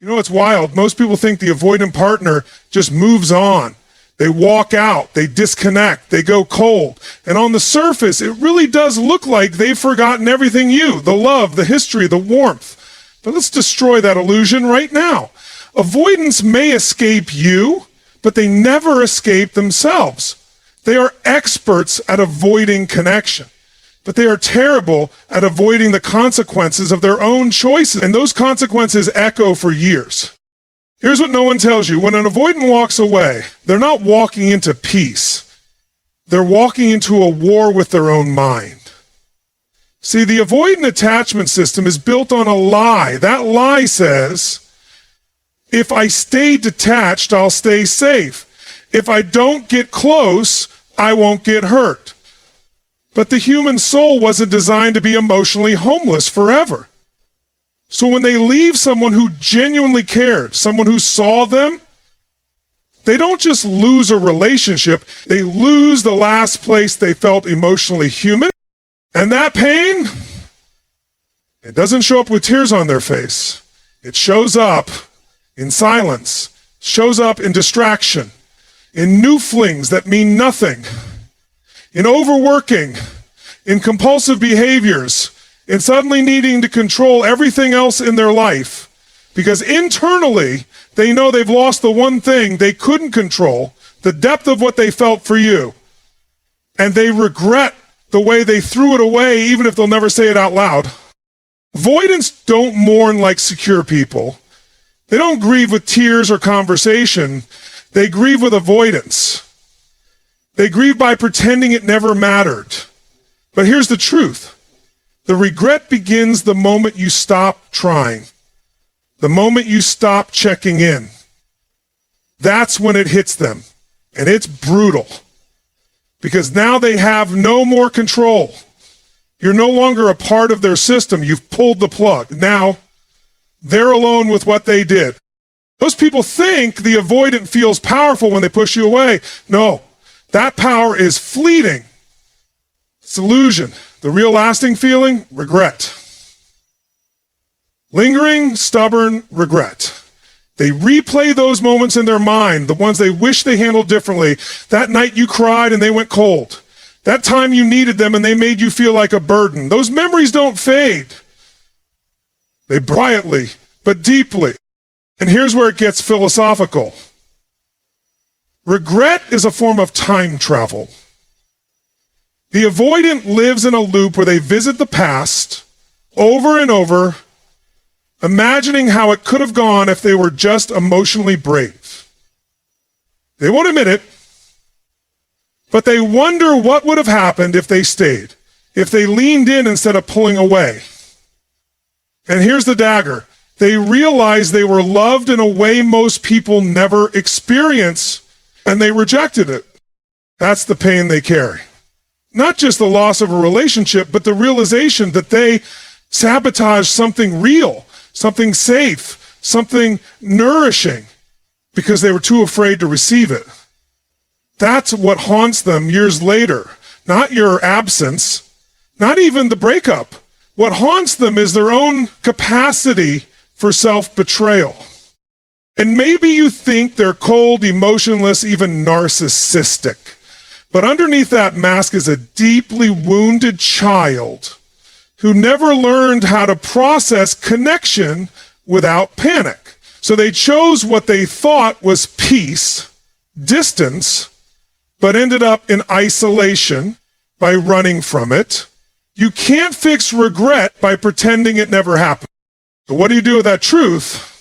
You know, it's wild. Most people think the avoidant partner just moves on. They walk out, they disconnect, they go cold. And on the surface, it really does look like they've forgotten everything the love, the history, the warmth. But let's destroy that illusion right now. Avoidants may escape you, but they never escape themselves. They are experts at avoiding connection, but they are terrible at avoiding the consequences of their own choices. And those consequences echo for years. Here's what no one tells you. When an avoidant walks away, they're not walking into peace. They're walking into a war with their own mind. See, the avoidant attachment system is built on a lie. That lie says, if I stay detached, I'll stay safe. If I don't get close, I won't get hurt. But the human soul wasn't designed to be emotionally homeless forever. So when they leave someone who genuinely cared, someone who saw them, they don't just lose a relationship, they lose the last place they felt emotionally human. And that pain, it doesn't show up with tears on their face. It shows up in silence, shows up in distraction, in new flings that mean nothing, in overworking, in compulsive behaviors, in suddenly needing to control everything else in their life, because internally they know they've lost the one thing they couldn't control, the depth of what they felt for you. And they regret the way they threw it away, even if they'll never say it out loud. Avoidants don't mourn like secure people. They don't grieve with tears or conversation. They grieve with avoidance. They grieve by pretending it never mattered. But here's the truth. The regret begins the moment you stop trying, the moment you stop checking in. That's when it hits them, and it's brutal, because now they have no more control. You're no longer a part of their system. You've pulled the plug. Now, they're alone with what they did. Most people think the avoidant feels powerful when they push you away. No, that power is fleeting. It's illusion. The real lasting feeling, regret. Lingering, stubborn regret. They replay those moments in their mind, the ones they wish they handled differently. That night you cried and they went cold. That time you needed them and they made you feel like a burden. Those memories don't fade. They quietly, but deeply. And here's where it gets philosophical. Regret is a form of time travel. The avoidant lives in a loop where they visit the past over and over, imagining how it could have gone if they were just emotionally brave. They won't admit it, but they wonder what would have happened if they stayed, if they leaned in instead of pulling away. And here's the dagger. They realized they were loved in a way most people never experience, and they rejected it. That's the pain they carry. Not just the loss of a relationship, but the realization that they sabotaged something real, something safe, something nourishing, because they were too afraid to receive it. That's what haunts them years later. Not your absence, not even the breakup. What haunts them is their own capacity for self-betrayal. And maybe you think they're cold, emotionless, even narcissistic. But underneath that mask is a deeply wounded child who never learned how to process connection without panic. So they chose what they thought was peace, distance, but ended up in isolation by running from it. You can't fix regret by pretending it never happened. So what do you do with that truth?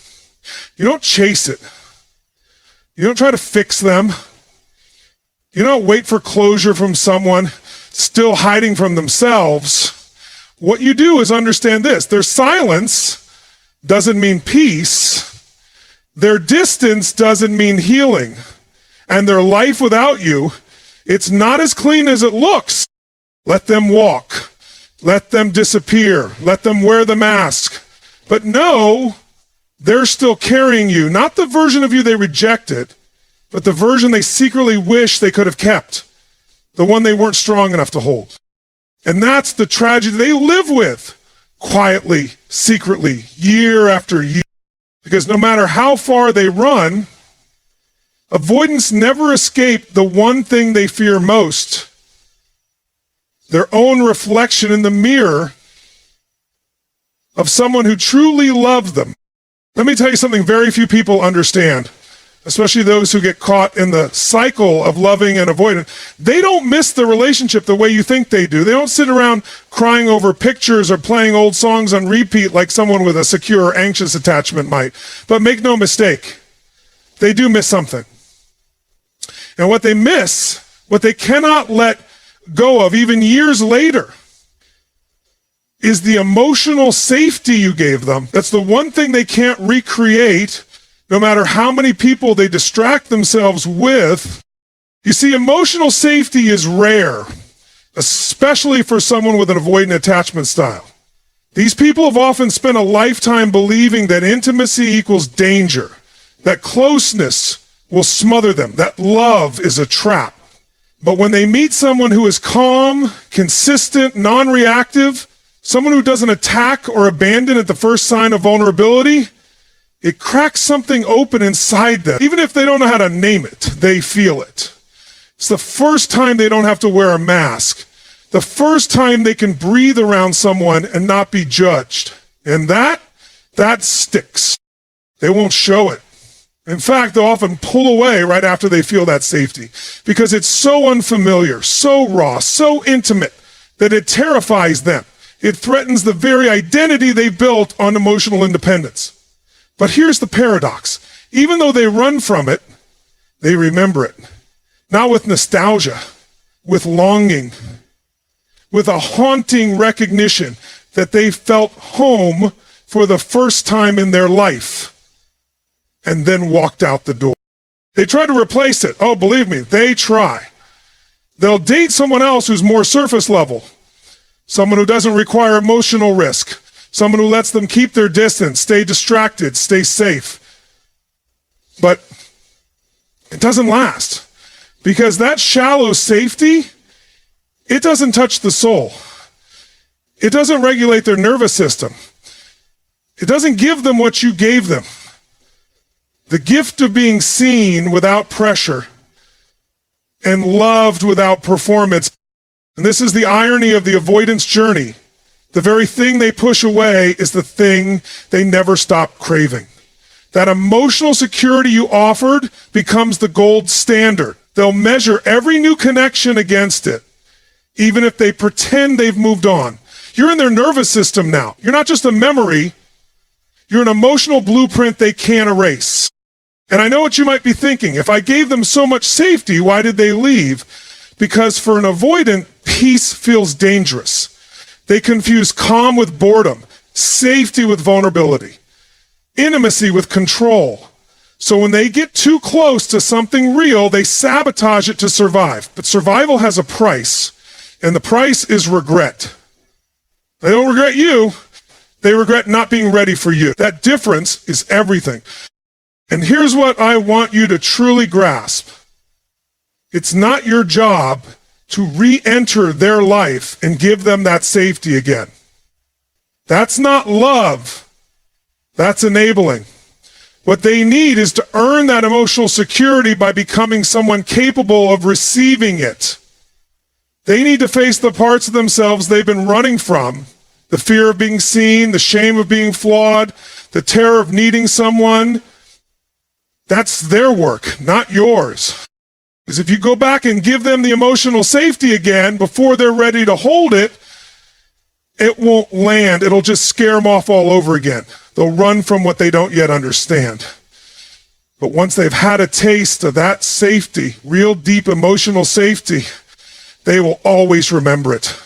You don't chase it. You don't try to fix them. You don't wait for closure from someone still hiding from themselves. What you do is understand this. Their silence doesn't mean peace. Their distance doesn't mean healing. And their life without you, it's not as clean as it looks. Let them walk. Let them disappear. Let them wear the mask. But know they're still carrying you, not the version of you they rejected, but the version they secretly wish they could have kept, the one they weren't strong enough to hold. And that's the tragedy they live with, quietly, secretly, year after year. Because no matter how far they run, avoidants never escape the one thing they fear most: their own reflection in the mirror of someone who truly loved them. Let me tell you something very few people understand, especially those who get caught in the cycle of loving and avoiding. They don't miss the relationship the way you think they do. They don't sit around crying over pictures or playing old songs on repeat like someone with a secure or anxious attachment might. But make no mistake, they do miss something. And what they miss, what they cannot let go of even years later, is the emotional safety you gave them. That's the one thing they can't recreate, no matter how many people they distract themselves with. You see, emotional safety is rare, especially for someone with an avoidant attachment style. These people have often spent a lifetime believing that intimacy equals danger, that closeness will smother them, that love is a trap. But when they meet someone who is calm, consistent, non-reactive, someone who doesn't attack or abandon at the first sign of vulnerability, it cracks something open inside them. Even if they don't know how to name it, they feel it. It's the first time they don't have to wear a mask. The first time they can breathe around someone and not be judged. And that sticks. They won't show it. In fact, they'll often pull away right after they feel that safety, because it's so unfamiliar, so raw, so intimate that it terrifies them. It threatens the very identity they've built on emotional independence. But here's the paradox. Even though they run from it, they remember it. Not with nostalgia, with longing, with a haunting recognition that they felt home for the first time in their life, and then walked out the door. They try to replace it. Oh, believe me, they try. They'll date someone else who's more surface level, someone who doesn't require emotional risk, someone who lets them keep their distance, stay distracted, stay safe. But it doesn't last, because that shallow safety, it doesn't touch the soul. It doesn't regulate their nervous system. It doesn't give them what you gave them. The gift of being seen without pressure and loved without performance. And this is the irony of the avoidance journey. The very thing they push away is the thing they never stop craving. That emotional security you offered becomes the gold standard. They'll measure every new connection against it, even if they pretend they've moved on. You're in their nervous system now. You're not just a memory. You're an emotional blueprint they can't erase. And I know what you might be thinking. If I gave them so much safety, why did they leave? Because for an avoidant, peace feels dangerous. They confuse calm with boredom, safety with vulnerability, intimacy with control. So when they get too close to something real, they sabotage it to survive. But survival has a price, and the price is regret. They don't regret you. They regret not being ready for you. That difference is everything. And here's what I want you to truly grasp. It's not your job to re-enter their life and give them that safety again. That's not love. That's enabling. What they need is to earn that emotional security by becoming someone capable of receiving it. They need to face the parts of themselves they've been running from. The fear of being seen, the shame of being flawed, the terror of needing someone. That's their work, not yours. Because if you go back and give them the emotional safety again before they're ready to hold it, it won't land. It'll just scare them off all over again. They'll run from what they don't yet understand. But once they've had a taste of that safety, real deep emotional safety, they will always remember it.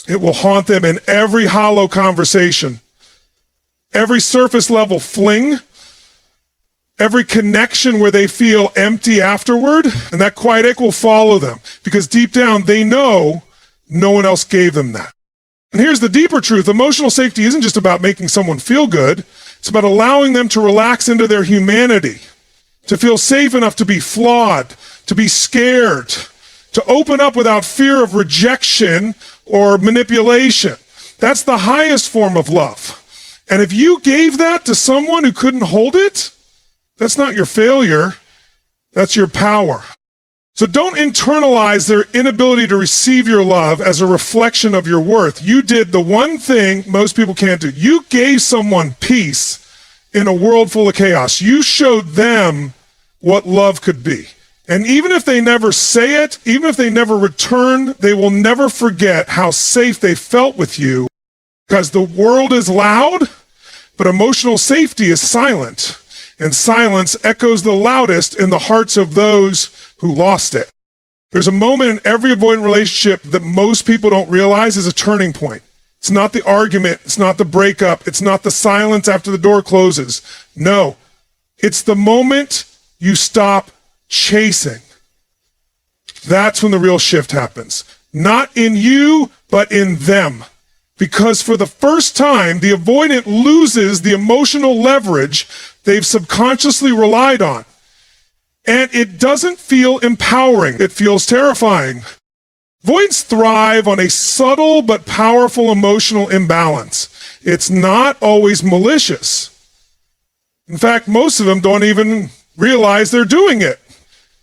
It will haunt them in every hollow conversation, every surface level fling, every connection where they feel empty afterward, and that quiet ache will follow them because deep down they know no one else gave them that. And here's the deeper truth. Emotional safety isn't just about making someone feel good. It's about allowing them to relax into their humanity, to feel safe enough to be flawed, to be scared, to open up without fear of rejection or manipulation. That's the highest form of love. And if you gave that to someone who couldn't hold it, that's not your failure, that's your power. So don't internalize their inability to receive your love as a reflection of your worth. You did the one thing most people can't do. You gave someone peace in a world full of chaos. You showed them what love could be. And even if they never say it, even if they never return, they will never forget how safe they felt with you, because the world is loud, but emotional safety is silent. And silence echoes the loudest in the hearts of those who lost it. There's a moment in every avoidant relationship that most people don't realize is a turning point. It's not the argument. It's not the breakup. It's not the silence after the door closes. No, it's the moment you stop chasing. That's when the real shift happens. Not in you, but in them. Because for the first time, the avoidant loses the emotional leverage they've subconsciously relied on. And it doesn't feel empowering. It feels terrifying. Avoidants thrive on a subtle but powerful emotional imbalance. It's not always malicious. In fact, most of them don't even realize they're doing it.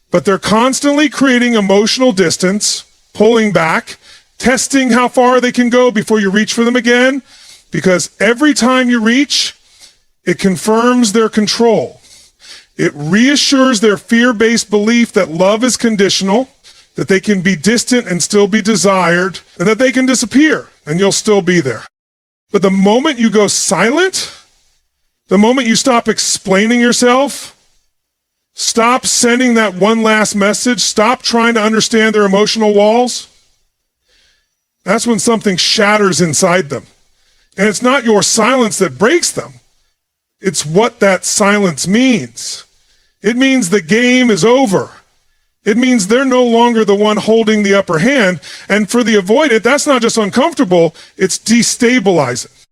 But they're constantly creating emotional distance, pulling back, testing how far they can go before you reach for them again. Because every time you reach, it confirms their control. It reassures their fear-based belief that love is conditional, that they can be distant and still be desired, and that they can disappear and you'll still be there. But the moment you go silent, the moment you stop explaining yourself, stop sending that one last message, stop trying to understand their emotional walls, that's when something shatters inside them. And it's not your silence that breaks them. It's what that silence means. It means the game is over. It means they're no longer the one holding the upper hand. And for the avoidant, that's not just uncomfortable, it's destabilizing.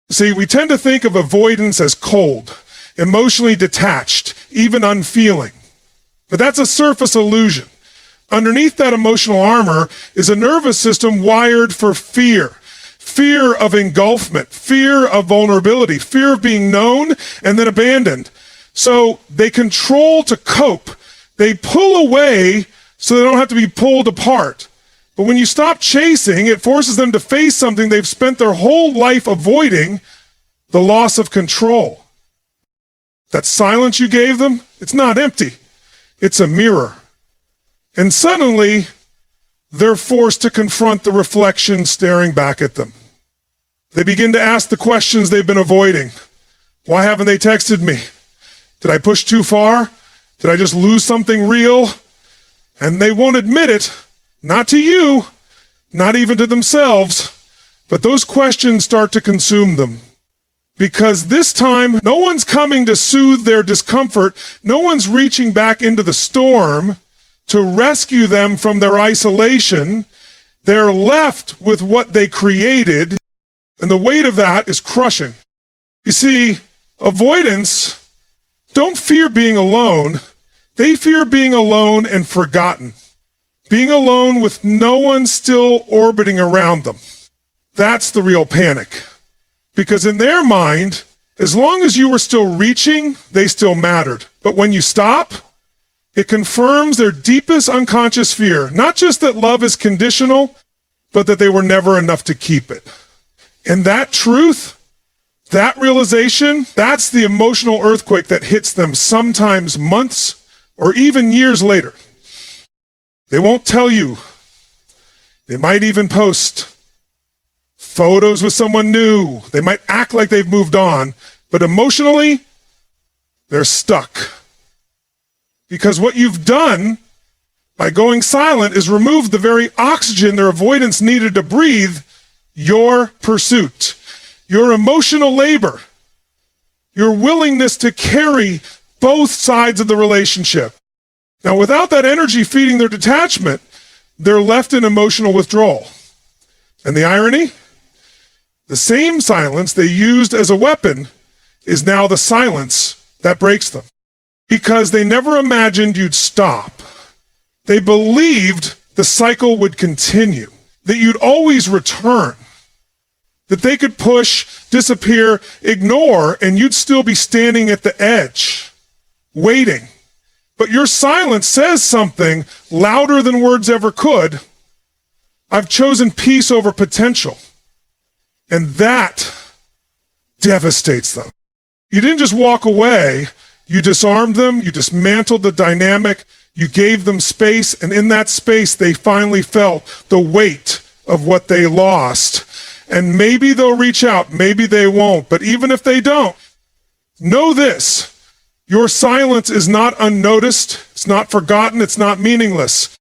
See, we tend to think of avoidance as cold, emotionally detached, even unfeeling. But that's a surface illusion. Underneath that emotional armor is a nervous system wired for fear. Fear of engulfment, fear of vulnerability, fear of being known and then abandoned. So they control to cope. They pull away so they don't have to be pulled apart. But when you stop chasing, it forces them to face something they've spent their whole life avoiding, the loss of control. That silence you gave them, it's not empty. It's a mirror. And suddenly, they're forced to confront the reflection staring back at them. They begin to ask the questions they've been avoiding. Why haven't they texted me? Did I push too far? Did I just lose something real? And they won't admit it, not to you, not even to themselves, but those questions start to consume them. Because this time, no one's coming to soothe their discomfort. No one's reaching back into the storm to rescue them from their isolation. They're left with what they created, and the weight of that is crushing. You see, avoidants don't fear being alone. They fear being alone and forgotten. Being alone with no one still orbiting around them. That's the real panic. Because in their mind, as long as you were still reaching, they still mattered. But when you stop, it confirms their deepest unconscious fear. Not just that love is conditional, but that they were never enough to keep it. And that truth, that realization, that's the emotional earthquake that hits them sometimes months or even years later. They won't tell you. They might even post photos with someone new. They might act like they've moved on, but emotionally, they're stuck. Because what you've done by going silent is remove the very oxygen their avoidance needed to breathe, your pursuit, your emotional labor, your willingness to carry both sides of the relationship. Now, without that energy feeding their detachment, they're left in emotional withdrawal. And the irony? The same silence they used as a weapon is now the silence that breaks them. Because they never imagined you'd stop. They believed the cycle would continue, that you'd always return. that they could push, disappear, ignore, and you'd still be standing at the edge, waiting. But your silence says something louder than words ever could. I've chosen peace over potential. And that devastates them. You didn't just walk away. You disarmed them. You dismantled the dynamic. You gave them space. And in that space, they finally felt the weight of what they lost. And maybe they'll reach out. Maybe they won't. But even if they don't, know this. Your silence is not unnoticed. It's not forgotten. It's not meaningless.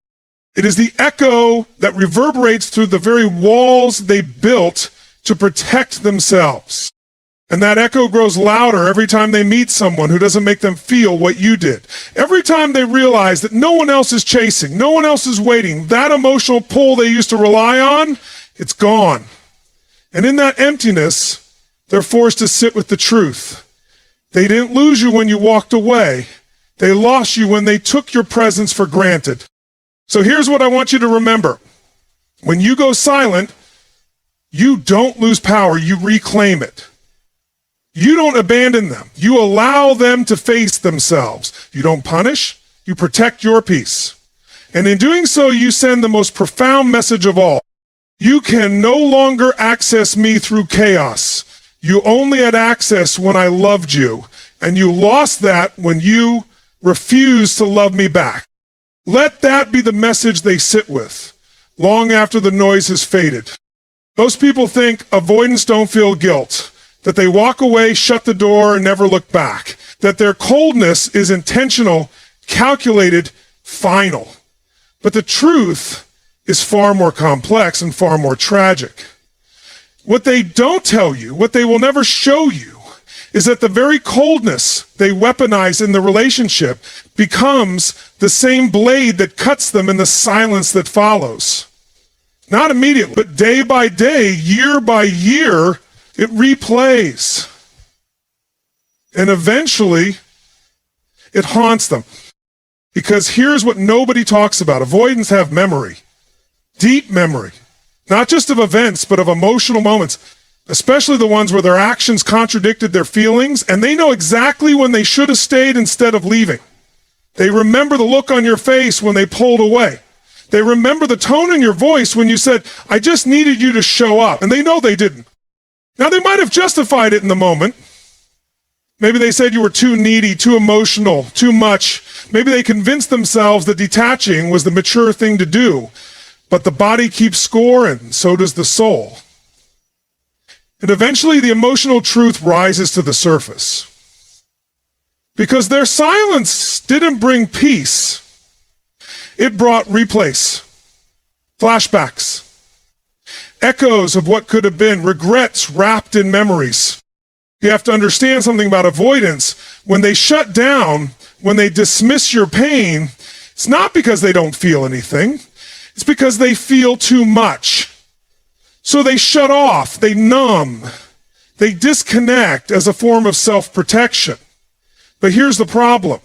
It is the echo that reverberates through the very walls they built to protect themselves. And that echo grows louder every time they meet someone who doesn't make them feel what you did. Every time they realize that no one else is chasing, no one else is waiting, that emotional pull they used to rely on, it's gone. And in that emptiness, they're forced to sit with the truth. They didn't lose you when you walked away. They lost you when they took your presence for granted. So here's what I want you to remember. When you go silent, you don't lose power, you reclaim it. You don't abandon them. You allow them to face themselves. You don't punish, you protect your peace. And in doing so, you send the most profound message of all. You can no longer access me through chaos. You only had access when I loved you, and you lost that when you refused to love me back. Let that be the message they sit with, long after the noise has faded. Most people think avoidants don't feel guilt, that they walk away, shut the door, and never look back, that their coldness is intentional, calculated, final. But the truth is far more complex and far more tragic. What they don't tell you, what they will never show you, is that the very coldness they weaponize in the relationship becomes the same blade that cuts them in the silence that follows. Not immediately, but day by day, year by year, it replays. And eventually, it haunts them. Because here's what nobody talks about. Avoidants have memory, deep memory, not just of events, but of emotional moments, especially the ones where their actions contradicted their feelings, and they know exactly when they should have stayed instead of leaving. They remember the look on your face when they pulled away. They remember the tone in your voice when you said, I just needed you to show up, and they know they didn't. Now, they might have justified it in the moment. Maybe they said you were too needy, too emotional, too much. Maybe they convinced themselves that detaching was the mature thing to do. But the body keeps score, and so does the soul. And eventually the emotional truth rises to the surface. Because their silence didn't bring peace. It brought replays, flashbacks, echoes of what could have been, regrets wrapped in memories. You have to understand something about avoidance. When they shut down, when they dismiss your pain, it's not because they don't feel anything. It's because they feel too much. So they shut off, they numb, they disconnect as a form of self-protection. But here's the problem.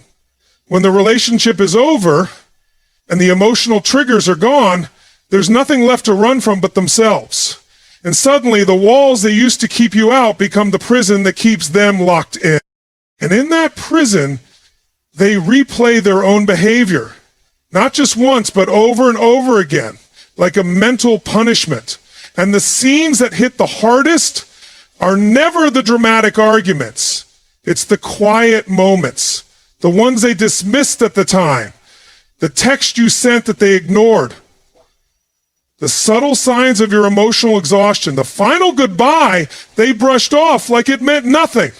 When the relationship is over and the emotional triggers are gone, there's nothing left to run from but themselves. And suddenly the walls that used to keep you out become the prison that keeps them locked in. And in that prison, they replay their own behavior. Not just once, but over and over again, like a mental punishment. And the scenes that hit the hardest are never the dramatic arguments. It's the quiet moments, the ones they dismissed at the time, the text you sent that they ignored, the subtle signs of your emotional exhaustion, the final goodbye they brushed off like it meant nothing.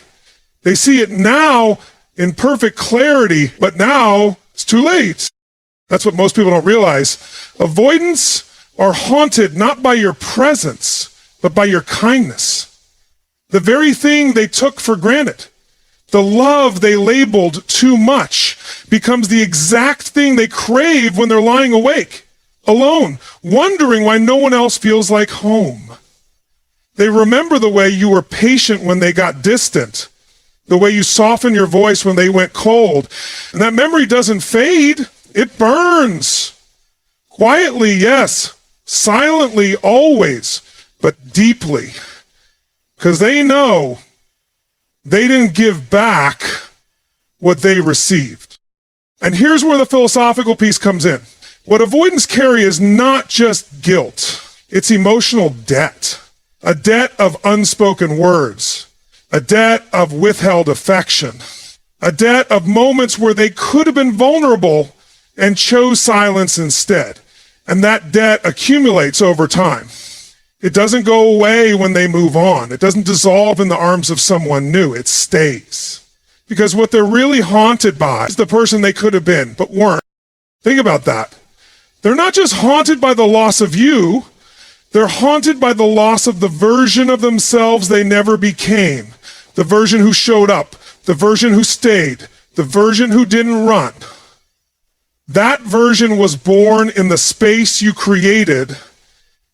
They see it now in perfect clarity, but now it's too late. That's what most people don't realize. Avoidants are haunted not by your presence, but by your kindness. The very thing they took for granted, the love they labeled too much, becomes the exact thing they crave when they're lying awake, alone, wondering why no one else feels like home. They remember the way you were patient when they got distant, the way you softened your voice when they went cold. And that memory doesn't fade, it burns. Quietly, yes. Silently, always, but deeply. because they know they didn't give back what they received. And here's where the philosophical piece comes in. What avoidants carry is not just guilt, it's emotional debt. A debt of unspoken words, a debt of withheld affection, a debt of moments where they could have been vulnerable and chose silence instead. And that debt accumulates over time. It doesn't go away when they move on. It doesn't dissolve in the arms of someone new. It stays. Because what they're really haunted by is the person they could have been, but weren't. Think about that. They're not just haunted by the loss of you, they're haunted by the loss of the version of themselves they never became. The version who showed up, the version who stayed, the version who didn't run. That version was born in the space you created,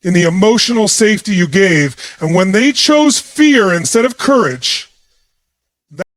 in the emotional safety you gave, and when they chose fear instead of courage,